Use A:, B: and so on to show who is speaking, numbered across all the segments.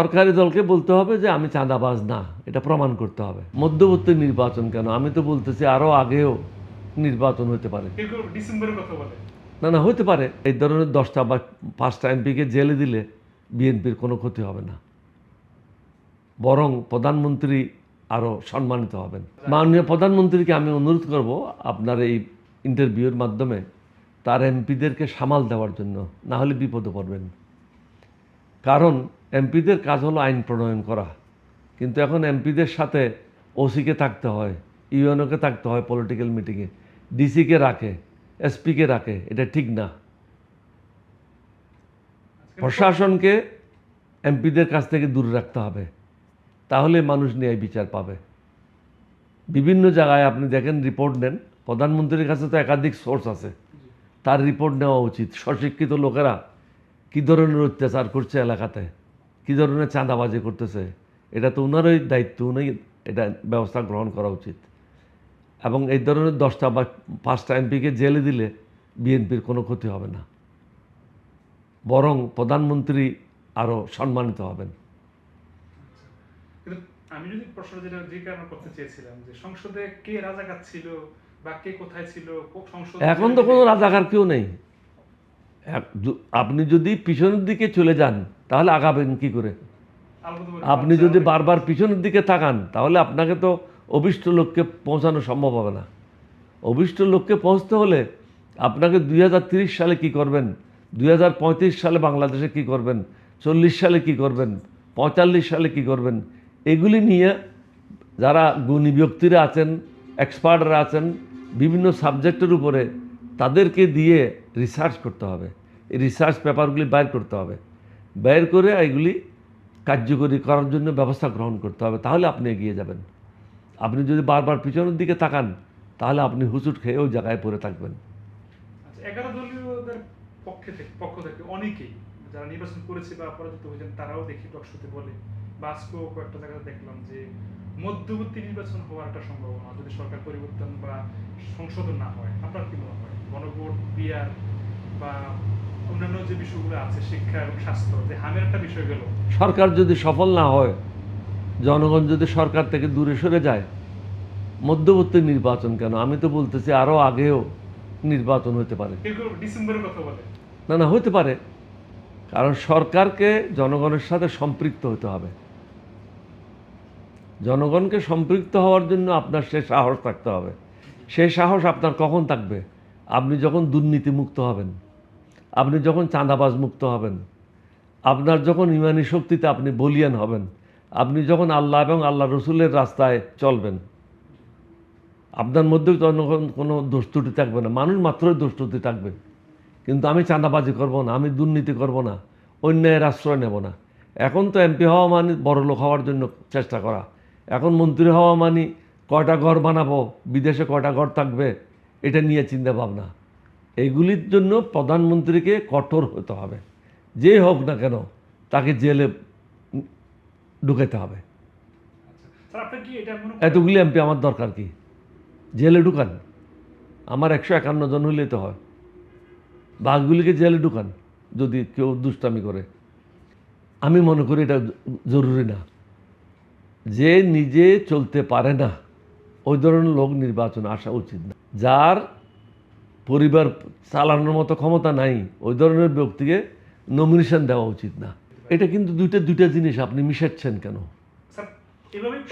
A: সরকারি দলকে বলতে হবে যে আমি চাঁদাবাজ না, এটা প্রমাণ করতে হবে। মধ্যবর্তী নির্বাচন কেন? আমি তো বলতেছি আরো আগেও নির্বাচন হতে পারে।
B: ডিসেম্বরের কথা বলে।
A: না না, হতে পারে। এই ধরনের 10টা বা 5টা এমপিকে জেলে দিলে বিএনপির কোনো ক্ষতি হবে না, বরং প্রধানমন্ত্রী আরো সম্মানিত হবেন। মাননীয় প্রধানমন্ত্রীকে আমি অনুরোধ করব আপনার এই ইন্টারভিউর মাধ্যমে তার এমপিদেরকে সামাল দেওয়ার জন্য, না হলে বিপদে পড়বেন। কারণ এমপিদের কাজ হলো আইন প্রণয়ন করা, কিন্তু এখন এমপিদের সাথে ওসিকে থাকতে হয়, ইউএনওকে থাকতে হয় পলিটিক্যাল মিটিংয়ে, ডিসিকে রাখে, এসপিকে রাখে, এটা ঠিক না। প্রশাসনকে এমপিদের কাছ থেকে দূরে রাখতে হবে, তাহলে মানুষ ন্যায় বিচার পাবে। বিভিন্ন জায়গায় আপনি দেখেন, রিপোর্ট নেন, প্রধানমন্ত্রীর কাছে তো একাধিক সোর্স আছে, তার রিপোর্ট নেওয়া উচিত। স্বশিক্ষিত লোকেরা কী ধরনের অত্যাচার করছে এলাকাতে, কী ধরনের চাঁদাবাজি করতেছে, এটা তো ওনারই দায়িত্ব, উনি এটা ব্যবস্থা গ্রহণ করা উচিত। এবং এই ধরনের 10টা বা 5টা এমপিকে জেলে দিলে বিএনপির কোনো ক্ষতি হবে না, বরং প্রধানমন্ত্রী আরও সম্মানিত হবেন।
B: কিন্তু আমি যদি প্রশ্ন যে কারণে করতে চেয়েছিলাম যে সংসদে কে রাজাকার ছিল বা কে কোথায় ছিল, সংসদ
A: এখন তো কোনো রাজাকার কেউ নেই। আপনি যদি পিছনের দিকে চলে যান তাহলে আগাবেন কি করে? আপনি যদি বারবার পিছনের দিকে তাকান তাহলে আপনাকে তো অভীষ্ট লক্ষ্যে পৌঁছানো সম্ভব হবে না। অভীষ্ট লক্ষ্যে পৌঁছতে হলে আপনাকে 2030 সালে কি করবেন, 2035 সালে বাংলাদেশে কি করবেন, 40 সালে কি করবেন, 45 সালে কি করবেন, এগুলি নিয়ে যারা গুণী ব্যক্তিরা আছেন, এক্সপার্টরা আছেন বিভিন্ন সাবজেক্টের উপরে, তাদেরকে দিয়ে রিসার্চ করতে হবে। এই রিসার্চ পেপারগুলি বাইর করতে হবে, বের করে এগুলি কার্যকরী করার জন্য ব্যবস্থা গ্রহণ করতে হবে, তাহলে আপনি এগিয়ে যাবেন। আপনি যদি বারবার পিছনের দিকে তাকান তাহলে আপনি হুচুট খেয়ে ওই জায়গায় পড়ে থাকবেন।
B: 11 দলীয়দের পক্ষ থেকে অনেকেই যারা নির্বাচন করেছে বা পরাজিত হয়েছেন তারাও দেখি টকশোতে বলে, বা আজকেও কয়েকটা জায়গায় দেখলাম যে মধ্যবর্তী নির্বাচন হওয়ার একটা সম্ভাবনা যদি সরকার পরিবর্তন বা সংশোধন না হয়। আপনার কি মনে হয় গণভোট, পিআর বা অন্যান্য যে বিষয়গুলো আছে, শিক্ষা এবং স্বাস্থ্য, যে হামের একটা বিষয় গেল,
A: সরকার যদি সফল না হয়, জনগণ যদি সরকার থেকে দূরে সরে যায়, মধ্যবর্তী নির্বাচন কেন? আমি তো বলতেছি আরও আগেও নির্বাচন হতে পারে।
B: ডিসেম্বরের কথা বলে।
A: না না, হতে পারে। কারণ সরকারকে জনগণের সাথে সম্পৃক্ত হতে হবে। জনগণকে সম্পৃক্ত হওয়ার জন্য আপনার সে সাহস থাকতে হবে। সেই সাহস আপনার কখন থাকবে? আপনি যখন দুর্নীতি মুক্ত হবেন, আপনি যখন চাঁদাবাজ মুক্ত হবেন, আপনার যখন ইমানি শক্তিতে আপনি বলিয়ান হবেন, আপনি যখন আল্লাহ এবং আল্লাহ রসুলের রাস্তায় চলবেন, আপনার মধ্যে জনগণ কোনো দোষ ত্রুটি থাকবে না। মানুষ মাত্রই দোষ ত্রুটি থাকবে, কিন্তু আমি চাঁদাবাজি করব না, আমি দুর্নীতি করব না, অন্যায়ের আশ্রয় নেব না। এখন তো এমপি হওয়া মানে বড় লোক হওয়ার জন্য চেষ্টা করা, এখন মন্ত্রী হওয়া মানে কয়টা ঘর বানাবো, বিদেশে কয়টা ঘর থাকবে, এটা নিয়ে চিন্তা ভাবনা। এইগুলির জন্য প্রধানমন্ত্রীকে কঠোর হতে হবে। যে হোক না কেন তাকে জেলে ঢুকাতে হবে। এতগুলি এমপি আমার দরকার কি? জেলে ঢুকান, আমার 151 জন হইলেই তো হয়। বাঘগুলিকে জেলে ঢুকান যদি কেউ দুষ্টামি করে। আমি মনে করি এটা জরুরি না। যে নিজে চলতে পারে না ওই ধরনের লোক নির্বাচনে আসা উচিত না। যার পরিবার চালানোর মতো ক্ষমতা নাই ওই ধরনের ব্যক্তিকে নমিনেশন দেওয়া উচিত না। এটা কিন্তু দুইটা জিনিস আপনি মিশাচ্ছেন কেন?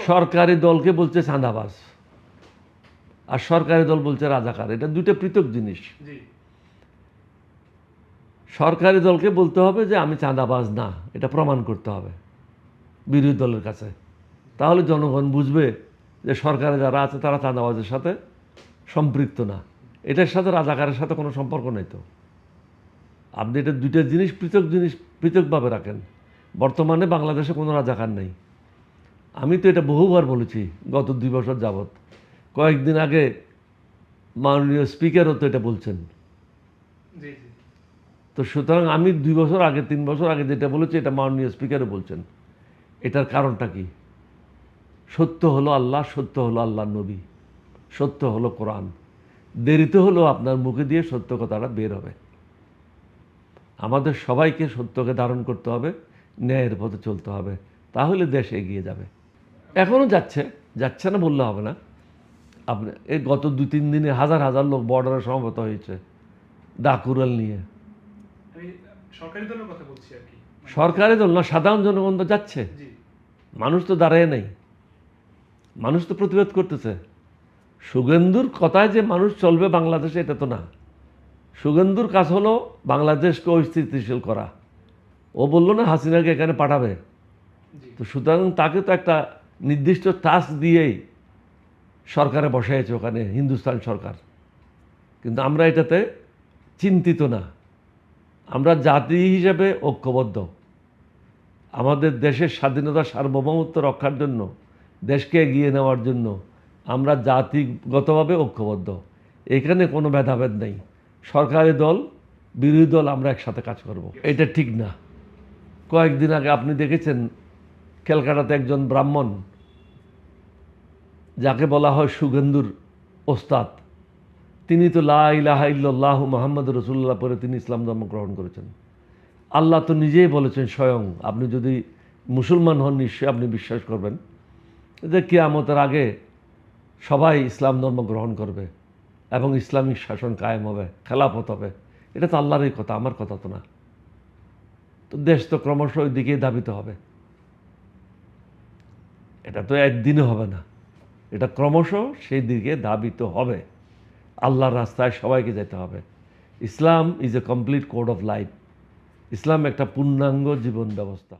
A: সরকারি দলকে বলছে চাঁদাবাজ আর সরকারি দল বলছে রাজাকার, এটা দুইটা পৃথক জিনিস। সরকারি দলকে বলতে হবে যে আমি চাঁদাবাজ না, এটা প্রমাণ করতে হবে বিরোধী দলের কাছে, তাহলে জনগণ বুঝবে যে সরকারে যারা আছে তারা চাঁদাবাজের সাথে সম্পৃক্ত না। এটার সাথে রাজাকারের সাথে কোনো সম্পর্ক নেই। তো আপনি এটা দুইটা জিনিস পৃথকভাবে রাখেন। বর্তমানে বাংলাদেশে কোনো রাজাকার নেই। আমি তো এটা বহুবার বলেছি গত 2 বছর যাবৎ। কয়েকদিন আগে মাননীয় স্পিকারও তো এটা বলছেন। তো সুতরাং আমি 2 বছর আগে 3 বছর আগে যেটা বলেছি এটা মাননীয় স্পিকারও বলছেন। এটার কারণটা কি? সত্য হলো আল্লাহ, সত্য হলো আল্লাহর নবী, সত্য হলো কোরআন। দেরিতে হলেও আপনার মুখে দিয়ে সত্য কথাটা বের হবে। আমাদের সবাইকে সত্যকে ধারণ করতে হবে, ন্যায়ের পথে চলতে হবে, তাহলে দেশ এগিয়ে যাবে। এখনও যাচ্ছে না বললে হবে না। আপনি এই গত 2-3 দিনে হাজার হাজার লোক বর্ডারে সমবেত হয়েছে ডাকুরাল নিয়ে।
B: আমি সরকারি দলের কথা বলছি আর কি,
A: সরকারি দল না, সাধারণ জনগণ তো যাচ্ছে,
B: জি
A: মানুষ তো দাঁড়ায় নেই, মানুষ তো প্রতিবাদ করতেছে। শুভেন্দুর কথায় যে মানুষ চলবে বাংলাদেশে এটা তো না। শুভেন্দুর কাজ হলো বাংলাদেশকে অস্থিতিশীল করা। ও বললো না হাসিনাকে এখানে পাঠাবে,
B: জি
A: তো সুতরাং তাকে তো একটা নির্দিষ্ট টাস্ক দিয়েই সরকারে বসাইছে ওখানে, হিন্দুস্তান সরকার। কিন্তু আমরা এটাতে চিন্তিত না। আমরা জাতি হিসেবে ঐক্যবদ্ধ। আমাদের দেশের স্বাধীনতা সার্বভৌমত্ব রক্ষার জন্য, দেশকে এগিয়ে নেওয়ার জন্য আমরা জাতিগতভাবে ঐক্যবদ্ধ। এখানে কোনো ভেদাভেদ নেই। সরকারি দল বিরোধী দল আমরা একসাথে কাজ করব, এটা ঠিক না। কয়েকদিন আগে আপনি দেখেছেন ক্যালকাটাতে একজন ব্রাহ্মণ, যাকে বলা হয় শুভেন্দুর ওস্তাদ, তিনি তো লা ইলাহা ইল্লাল্লাহু মুহাম্মাদুর রাসূলুল্লাহ পরে তিনি ইসলাম ধর্ম গ্রহণ করেছেন। আল্লাহ তো নিজেই বলেছেন স্বয়ং, আপনি যদি মুসলমান হন নিশ্চয়ই আপনি বিশ্বাস করবেন যে কিয়ামতের আগে সবাই ইসলাম ধর্ম গ্রহণ করবে এবং ইসলামিক শাসন কায়েম হবে, খেলাফত হবে। এটা তো আল্লাহরই কথা, আমার কথা তো না। তো দেশ তো ক্রমশ ওই দিকেই ধাবিত হবে। এটা তো একদিনে হবে না, এটা ক্রমশ সেই দিকে ধাবিত হবে। আল্লাহর রাস্তায় সবাইকে যেতে হবে। Islam is a complete code of life. ইসলাম একটা পূর্ণাঙ্গ জীবন ব্যবস্থা।